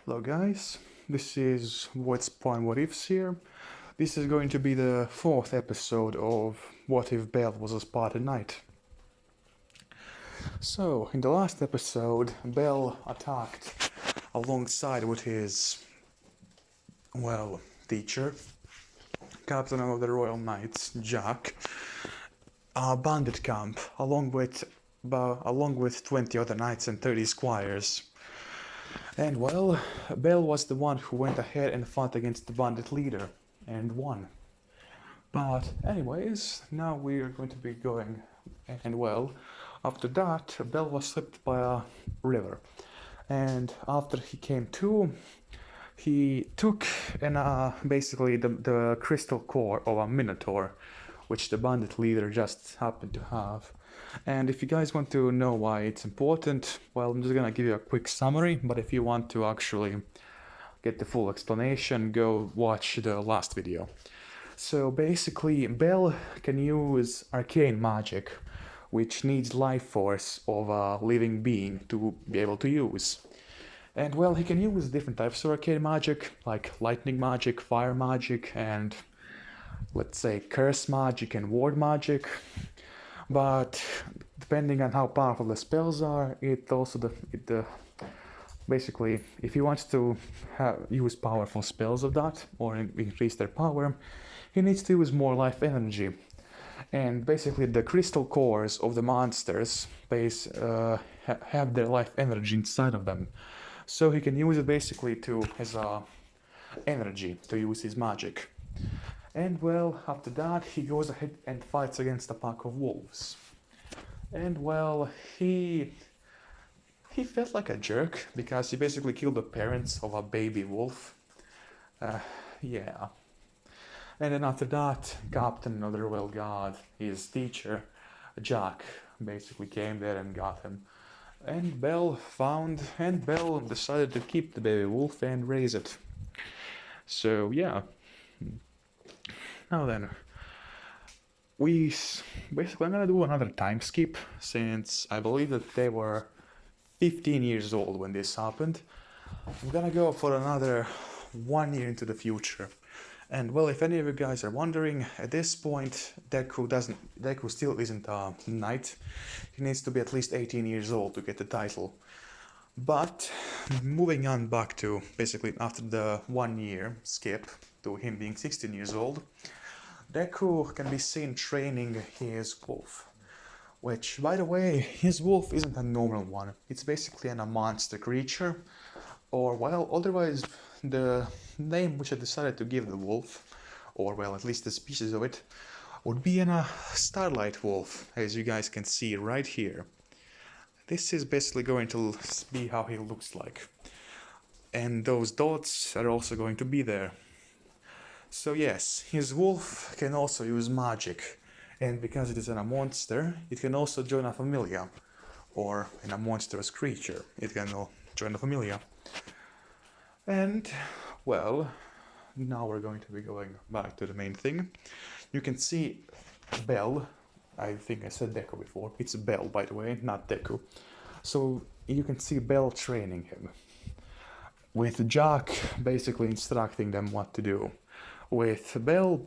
Hello guys, this is What's Spawn What Ifs here. This is going to be the fourth episode of What If Bell Was a Spartan Knight. So, in the last episode, Bell attacked alongside with his, teacher, captain of the Royal Knights, Jack, a bandit camp, along with 20 other knights and 30 squires. And Bell was the one who went ahead and fought against the bandit leader and won. But anyways, now we are going to be going, and after that, Bell was slipped by a river. And after he came to, he took basically the crystal core of a minotaur, which the bandit leader just happened to have. And if you guys want to know why it's important, well, I'm just gonna give you a quick summary, but if you want to actually get the full explanation, go watch the last video. So basically, Bell can use arcane magic, which needs life force of a living being to be able to use. And he can use different types of arcane magic, like lightning magic, fire magic, and let's say curse magic and ward magic. But depending on how powerful the spells are, basically, if he wants to use powerful spells of that or increase their power, he needs to use more life energy. And basically, the crystal cores of the monsters have their life energy inside of them, so he can use it basically as energy to use his magic. And after that, he goes ahead and fights against a pack of wolves. And he felt like a jerk because he basically killed the parents of a baby wolf. Yeah. And then after that, Captain of the Royal Guard, his teacher, Jack, basically came there and got him. And Bell decided to keep the baby wolf and raise it. So yeah. Now then, I'm gonna do another time skip, since I believe that they were 15 years old when this happened. I'm gonna go for another 1 year into the future. And if any of you guys are wondering, at this point, Deku still isn't a knight. He needs to be at least 18 years old to get the title. But moving on back to basically after the 1 year skip to him being 16 years old, Deku can be seen training his wolf. Which, by the way, his wolf isn't a normal one. It's basically a monster creature. Or, otherwise, the name which I decided to give the wolf, or at least the species of it, would be a starlight wolf, as you guys can see right here. This is basically going to be how he looks like. And those dots are also going to be there. So yes, his wolf can also use magic, and because it is a monster, it can also join a familia, or in a monstrous creature, it can join a familia. And, now we're going to be going back to the main thing. You can see Bell, I think I said Deku before, it's Bell by the way, not Deku. So you can see Bell training him, with Jack basically instructing them what to do. With Bell,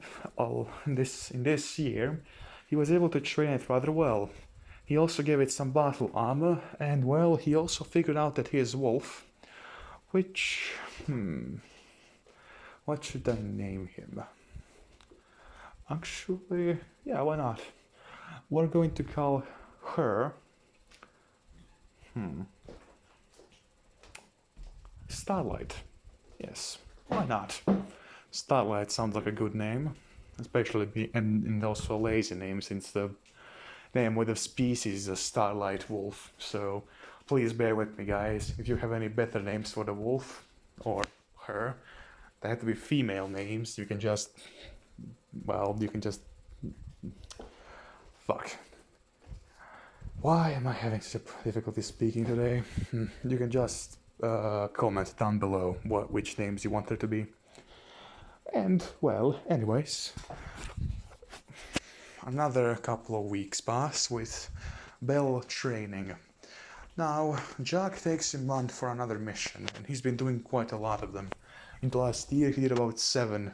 in this year, he was able to train it rather well. He also gave it some battle armor, and he also figured out that his wolf, which, what should I name him? Actually, yeah, why not? We're going to call her, Starlight. Yes, why not? Starlight sounds like a good name, especially and also a lazy name, since the name with the species is a starlight wolf. So please bear with me, guys. If you have any better names for the wolf or her, they have to be female names. You can just fuck. Why am I having such difficulty speaking today? You can just comment down below which names you want there to be. And, anyways, another couple of weeks pass with Bell training. Now, Jack takes him on for another mission, and he's been doing quite a lot of them. In the last year, he did about 7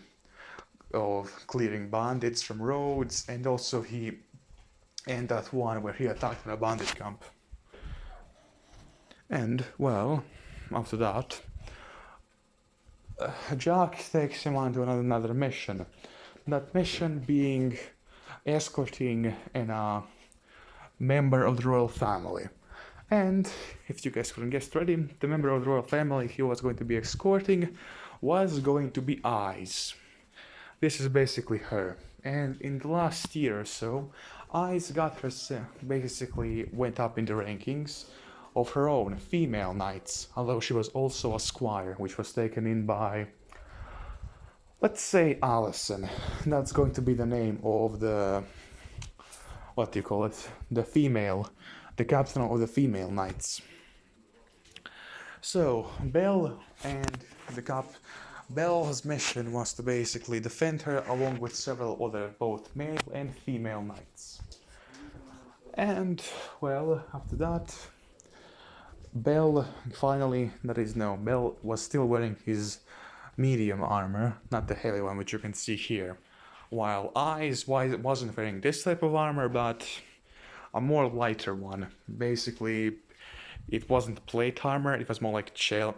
of clearing bandits from roads, and also and that one where he attacked a bandit camp. And, well, after that, Jack takes him on to another mission. That mission being escorting a member of the royal family. And if you guys couldn't guess already, the member of the royal family he was going to be escorting was going to be Eyes. This is basically her. And in the last year or so, Eyes got her basically went up in the rankings of her own female knights, although she was also a squire, which was taken in by, let's say, Allison. That's going to be the name of the, what do you call it, the captain of the female knights. So, Belle's mission was to basically defend her along with several other both male and female knights. And, well, after that, Belle was still wearing his medium armor, not the heavy one which you can see here, while Eyes wasn't wearing this type of armor, but a more lighter one. Basically, it wasn't plate armor, it was more like chainmail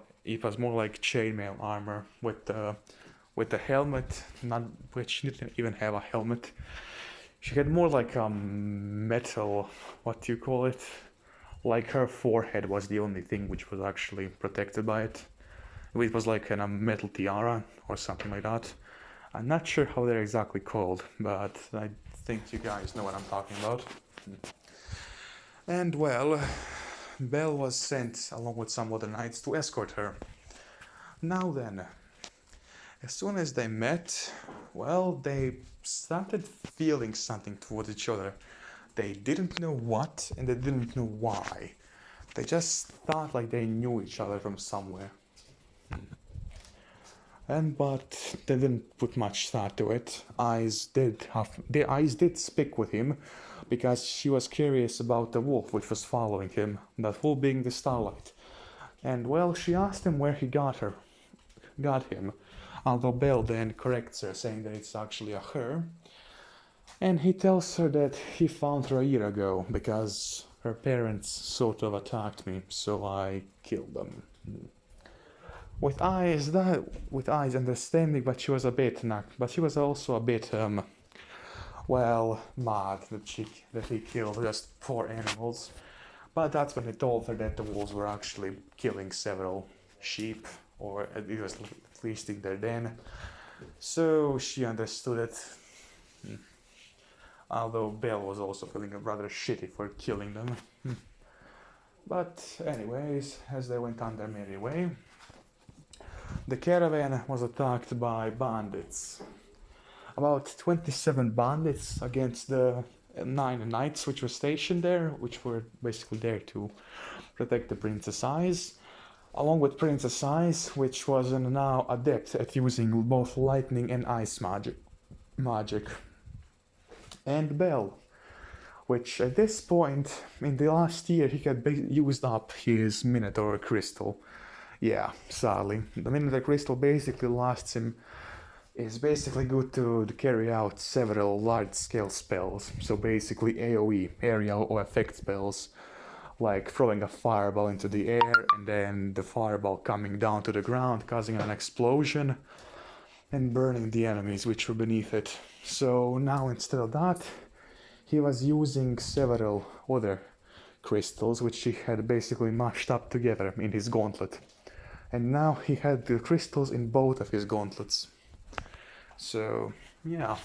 armor with the helmet, which she didn't even have a helmet. She had more like a metal, what do you call it? Like her forehead was the only thing which was actually protected by it. It was like a metal tiara or something like that. I'm not sure how they're exactly called, but I think you guys know what I'm talking about. And well, Belle was sent along with some other knights to escort her. Now then, as soon as they met, well, they started feeling something towards each other. They didn't know what, and they didn't know why. They just thought like they knew each other from somewhere. But they didn't put much thought to it. Eyes did speak with him, because she was curious about the wolf which was following him, that wolf being the Starlight. And well, she asked him where he got him, although Belle then corrects her, saying that it's actually a her. And he tells her that he found her a year ago, because her parents sort of attacked me, so I killed them. With Eyes understanding, but she was also a bit mad that he killed just 4 animals. But that's when he told her that the wolves were actually killing several sheep, or at least in their den. So she understood it. Although Belle was also feeling rather shitty for killing them. But anyways, as they went on their merry way, the caravan was attacked by bandits. About 27 bandits against the 9 knights which were stationed there, which were basically there to protect the Princess Eyes, along with Princess Eyes, which was now adept at using both lightning and ice magic. And Belle, which at this point in the last year he had used up his Minotaur crystal. Yeah, sadly. The Minotaur crystal basically is basically good to carry out several large-scale spells. So basically AoE, area or effect spells, like throwing a fireball into the air and then the fireball coming down to the ground, causing an explosion and burning the enemies which were beneath it. So now instead of that, he was using several other crystals which he had basically mashed up together in his gauntlet. And now he had the crystals in both of his gauntlets. So, yeah.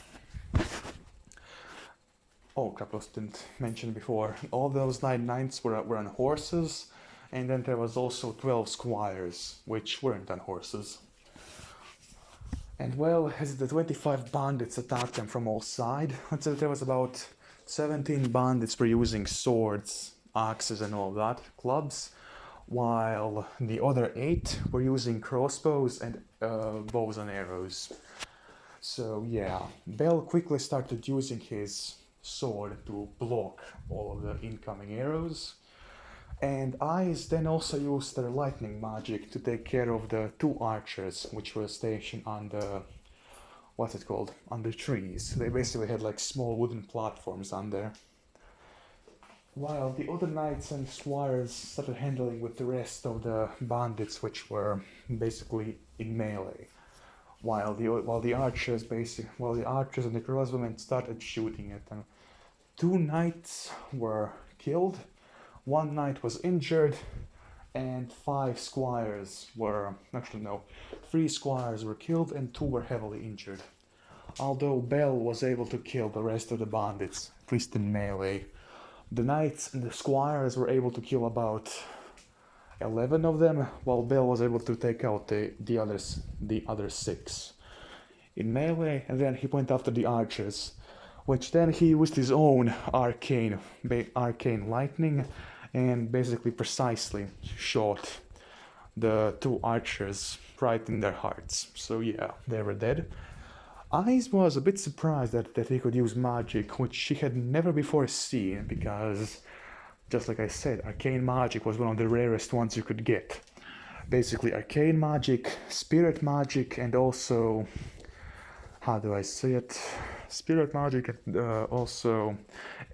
Oh crap, I didn't mention before. All those 9 knights were on horses, and then there was also 12 squires, which weren't on horses. And well, as the 25 bandits attacked them from all sides, until there was about 17 bandits were using swords, axes and all that, clubs, while the other 8 were using crossbows and bows and arrows. So yeah, Belle quickly started using his sword to block all of the incoming arrows, And Eyes then also used their lightning magic to take care of the two archers, which were stationed on the, what's it called, on the trees. They basically had like small wooden platforms on there. While the other knights and squires started handling with the rest of the bandits, which were basically in melee. While the archers and the crossbowmen started shooting at them. Two knights were killed, one knight was injured, and three squires were killed and two were heavily injured. Although Bell was able to kill the rest of the bandits, at least in melee, the knights and the squires were able to kill about 11 of them, while Bell was able to take out the other 6 in melee, and then he went after the archers, which then he used his own arcane lightning and basically precisely shot the two archers right in their hearts. So yeah, they were dead. Eyes was a bit surprised that he could use magic, which she had never before seen, because, just like I said, arcane magic was one of the rarest ones you could get. Basically, arcane magic, spirit magic, and also, how do I say it? Spirit magic and also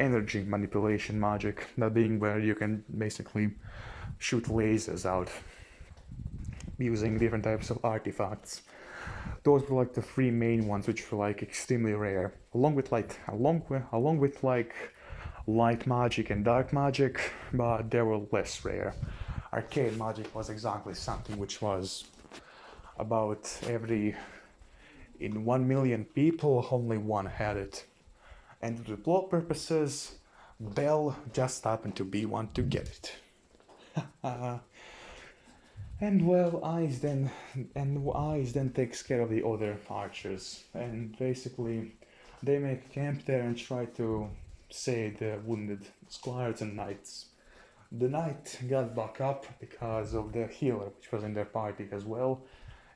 energy manipulation magic, that being where you can basically shoot lasers out using different types of artifacts. Those were like the 3 main ones, which were like extremely rare, along with like light magic and dark magic, but they were less rare. Arcane magic was exactly something which was about in 1 million people, only one had it. And for the plot purposes, Bell just happened to be one to get it. And well, Eyes then takes care of the other archers, and basically they make camp there and try to save the wounded squires and knights. The knight got back up because of the healer, which was in their party as well,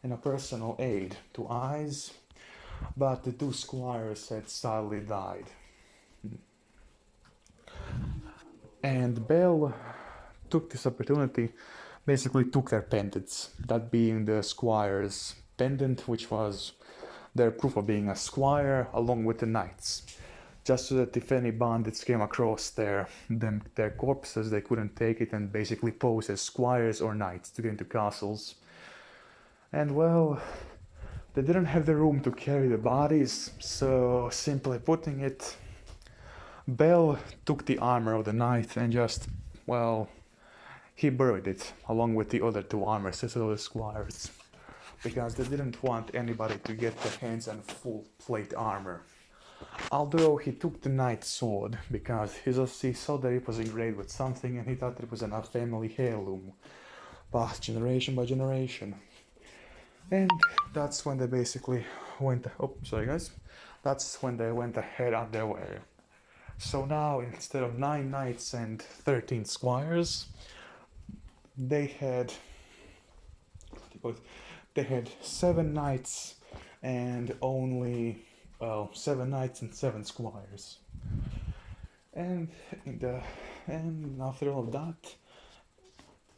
and a personal aid to Eyes, but the two squires had sadly died. And Bell took this opportunity, basically took their pendants, that being the squire's pendant, which was their proof of being a squire, along with the knights, just so that if any bandits came across their corpses, they couldn't take it and basically pose as squires or knights to get into castles. And well, they didn't have the room to carry the bodies, so simply putting it, Bell took the armor of the knight and just, well, he buried it along with the other 2 armor sets of the squires, because they didn't want anybody to get their hands on full plate armor. Although he took the knight's sword because he saw that it was engraved with something and he thought it was a family heirloom, passed generation by generation. And that's when they basically that's when they went ahead on their way. So now, instead of 9 knights and 13 squires, they had 7 knights and 7 squires. And after all that,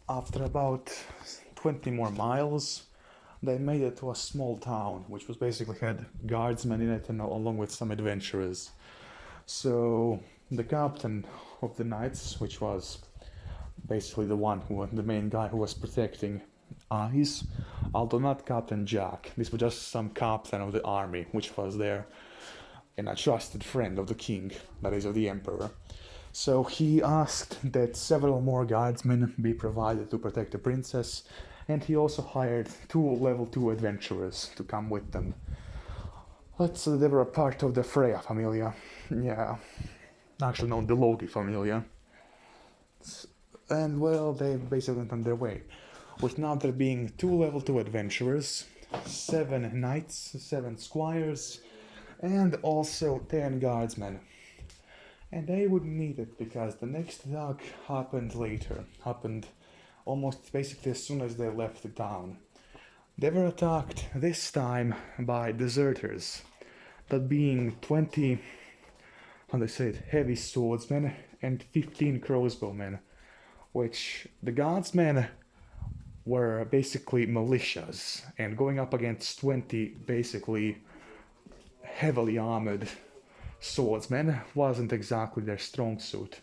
after about 20 more miles, they made it to a small town, which was basically had guardsmen in it and along with some adventurers. So the captain of the knights, which was basically the main guy who was protecting Eyes, although not Captain Jack, this was just some captain of the army, which was there, and a trusted friend of the king, that is of the emperor. So he asked that several more guardsmen be provided to protect the princess, and he also hired 2 level 2 adventurers to come with them. They were a part of the Freya familia. Yeah. Actually, no, the Loki familia. And well, they basically went on their way. With now there being 2 level 2 adventurers, 7 knights, 7 squires, and also 10 guardsmen. And they wouldn't need it because the next attack happened almost basically as soon as they left the town. They were attacked this time by deserters, that being 20, heavy swordsmen and 15 crossbowmen, which the guardsmen were basically militias, and going up against 20 basically heavily armored swordsmen wasn't exactly their strong suit.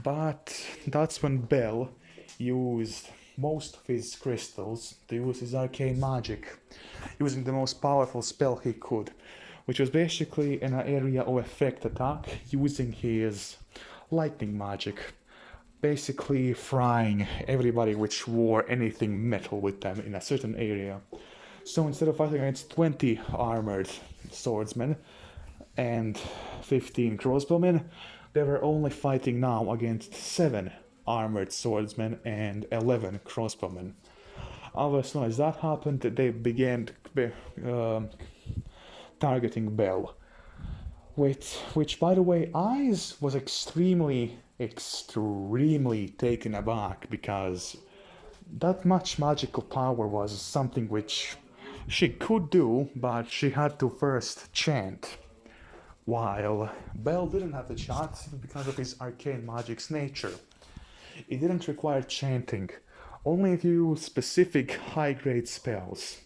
But that's when Bell used most of his crystals to use his arcane magic, using the most powerful spell he could, which was basically an area of effect attack using his lightning magic, basically frying everybody which wore anything metal with them in a certain area. So instead of fighting against 20 armored swordsmen and 15 crossbowmen, they were only fighting now against 7 armored swordsmen and 11 crossbowmen. As soon as that happened, they began targeting Bell, which by the way, Eyes was extremely taken aback, because that much magical power was something which she could do, but she had to first chant, while Bell didn't have the chance because of his arcane magic's nature. It didn't require chanting, only if you use specific high-grade spells,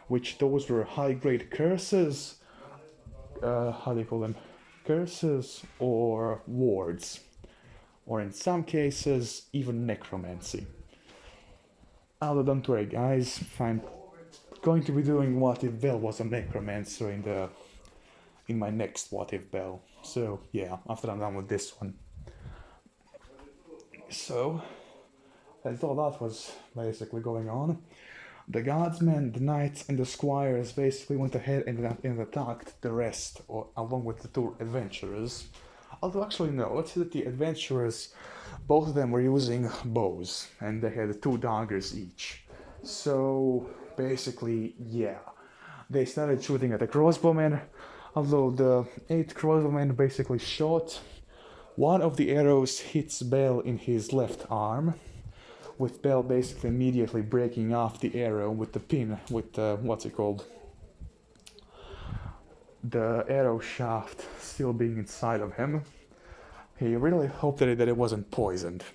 which those were high-grade curses, how do you call them? Curses or wards, or in some cases, even necromancy. Although don't worry guys, I'm going to be doing What If Bell was a necromancer in my next What If Bell. So yeah, after I'm done with this one. So, as all that was basically going on, the guardsmen, the knights, and the squires basically went ahead and attacked the rest, along with the 2 adventurers. Although actually no, let's say that the adventurers, both of them were using bows, and they had 2 daggers each. So basically, yeah, they started shooting at the crossbowmen, although the 8 crossbowmen basically shot. One of the arrows hits Bell in his left arm, with Bell basically immediately breaking off the arrow with the pin, with the, the arrow shaft still being inside of him. He really hoped that it wasn't poisoned.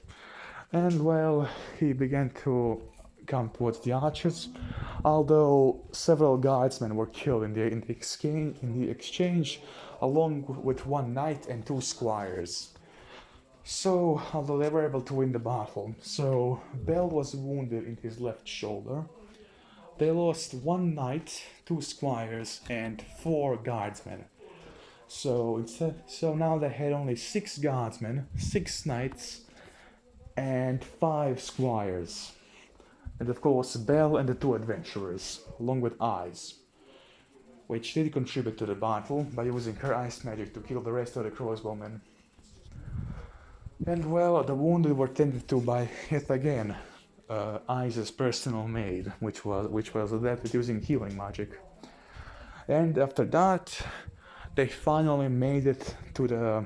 And well, he began to come towards the archers, although several guardsmen were killed in the exchange, along with 1 knight and 2 squires. So, although they were able to win the battle, so Bell was wounded in his left shoulder. They lost 1 knight, 2 squires, and 4 guardsmen. So now they had only 6 guardsmen, 6 knights, and 5 squires. And of course Bell and the 2 adventurers, along with Eyes, which did contribute to the battle by using her ice magic to kill the rest of the crossbowmen. And well, the wounded were tended to by, yet again, Eyes' personal maid, which was adept at using healing magic. And after that, they finally made it to the,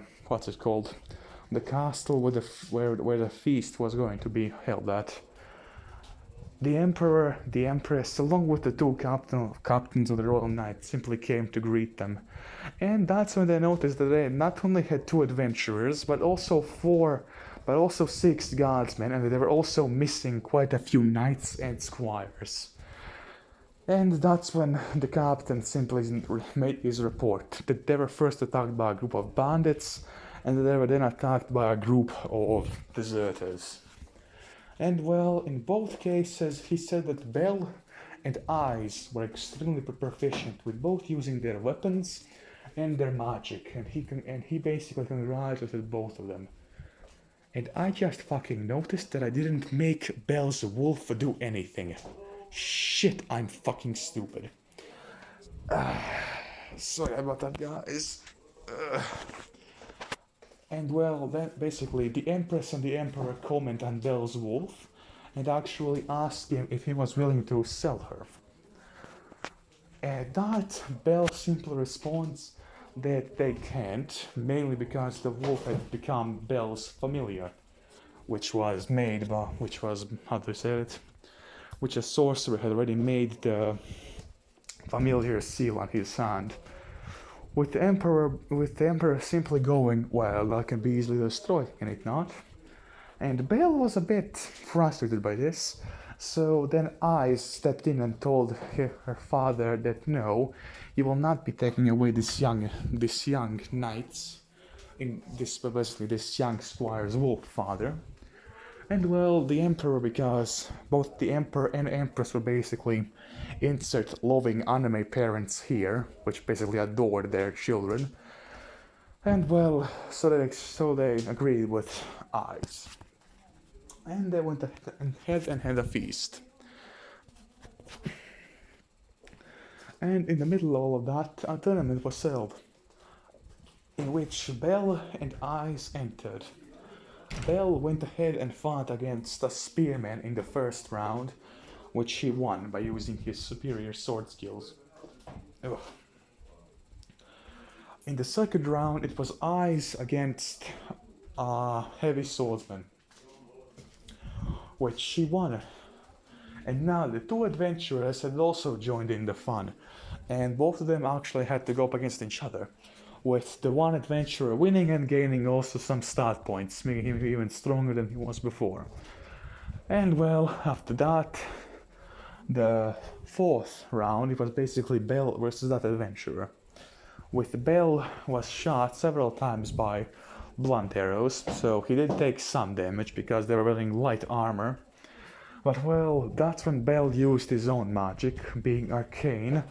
the castle where the feast was going to be held at. The Emperor, the Empress, along with the 2 captains of the Royal Knights simply came to greet them. And that's when they noticed that they not only had 2 adventurers, but also 6 guardsmen, and they were also missing quite a few knights and squires. And that's when the captain simply made his report that they were first attacked by a group of bandits, and that they were then attacked by a group of deserters. And well, in both cases, he said that Bell and Eyes were extremely proficient with both using their weapons and their magic, and he basically congratulated both of them. And I just fucking noticed that I didn't make Bell's wolf do anything. Shit, I'm fucking stupid. Sorry about that, guys. And well, then basically the Empress and the Emperor comment on Bell's wolf and actually asked him if he was willing to sell her. At that, Bell simply responds that they can't, mainly because the wolf had become Bell's familiar, which was, how do you say it? Which a sorcerer had already made the familiar seal on his hand. With the Emperor simply going, well, that can be easily destroyed, can it not? And Belle was a bit frustrated by this, so then I stepped in and told her father that no, he will not be taking away this young knight's, in this basically this young squire's wolf father. And well, the emperor, because both the emperor and empress were basically insert loving anime parents here, which basically adored their children. And well, so they agreed with eyes. And they went ahead and had a feast. And in the middle of all of that, a tournament was held, in which Belle and Eyes entered. Belle went ahead and fought against a spearman in the first round, which he won by using his superior sword skills. Ugh. In the second round, it was Eyes against a heavy swordsman, which she won. And now the two adventurers had also joined in the fun, and both of them actually had to go up against each other, with the one adventurer winning and gaining also some stat points, making him even stronger than he was before. And well, after that, the fourth round, it was basically Belle versus that adventurer. With Belle was shot several times by blunt arrows, so he did take some damage because they were wearing light armor. But well, that's when Belle used his own magic, being arcane,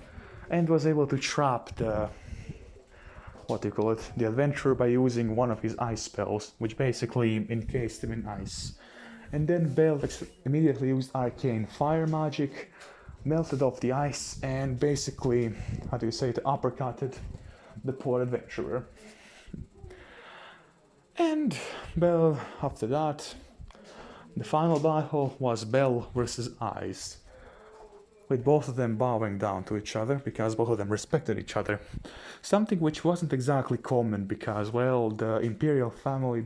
and was able to trap the the adventurer by using one of his ice spells, which basically encased him in ice. And then Belle immediately used arcane fire magic, melted off the ice, and basically, uppercutted the poor adventurer. And Belle, after that, the final battle was Belle versus Eyes, with both of them bowing down to each other because both of them respected each other. Something which wasn't exactly common because, well, the imperial family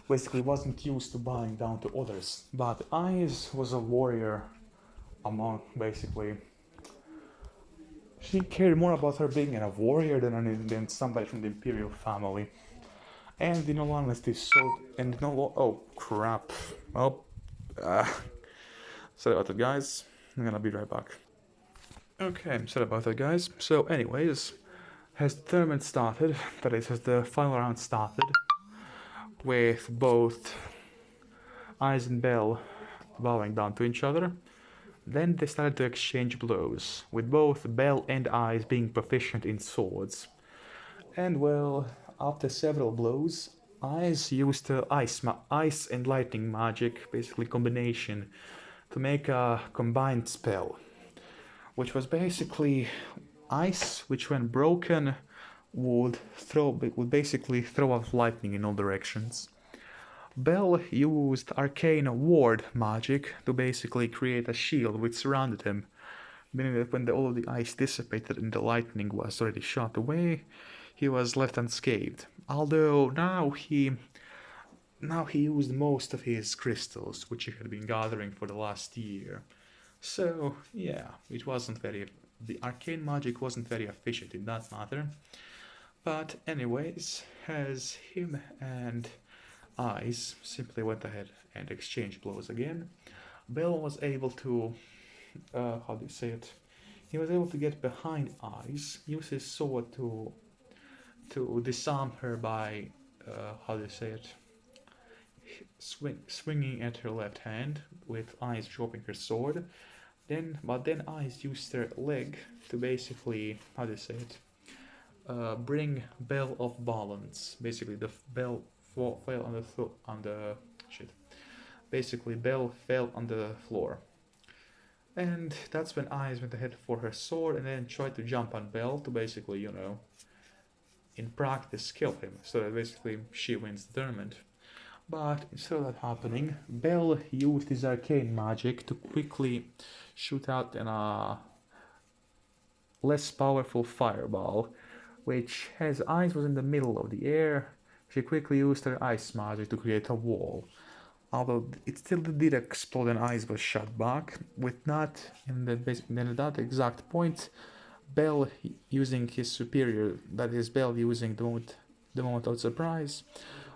wasn't used to bowing down to others. But Eyes was a warrior she cared more about her being a warrior than somebody from the imperial family. And in all honesty, oh crap. Well, sorry about that, guys. I'm gonna be right back. Okay, sorry about that, guys. So, anyways, has the tournament started, that is, has the final round started, with both Eyes and Belle bowing down to each other. Then they started to exchange blows, with both Belle and Eyes being proficient in swords. And well, after several blows, Eyes used ice and lightning magic, basically combination, to make a combined spell, which was basically ice, which when broken would basically throw out lightning in all directions. Belle used arcane ward magic to basically create a shield which surrounded him, meaning that when all of the ice dissipated and the lightning was already shot away, he was left unscathed. Although now he used most of his crystals, which he had been gathering for the last year. So yeah, the arcane magic wasn't very efficient in that matter. But anyways, as him and Eyes simply went ahead and exchanged blows again, Belle was able to, he was able to get behind Eyes, use his sword to disarm her by, swinging at her left hand, with Eyes dropping her sword. But then Eyes used her leg to basically, bring Belle off balance. Basically, Belle fell Basically, Belle fell on the floor. And that's when Eyes went ahead for her sword and then tried to jump on Belle to basically, in practice kill him. So that basically she wins the tournament. But instead of that happening, Belle used his arcane magic to quickly shoot out a less powerful fireball, which, as Eyes was in the middle of the air, she quickly used her ice magic to create a wall. Although it still did explode and Eyes was shot back, with not in that exact point, Belle using his superior, that is Belle using the moment of surprise,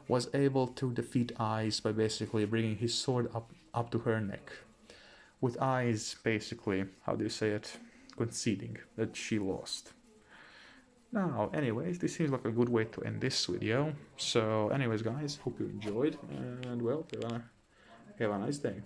was able to defeat Ice by basically bringing his sword up to her neck, with Ice basically, how do you say it, conceding that she lost. Now, anyways, this seems like a good way to end this video. So anyways, guys, hope you enjoyed, and well, have a nice day.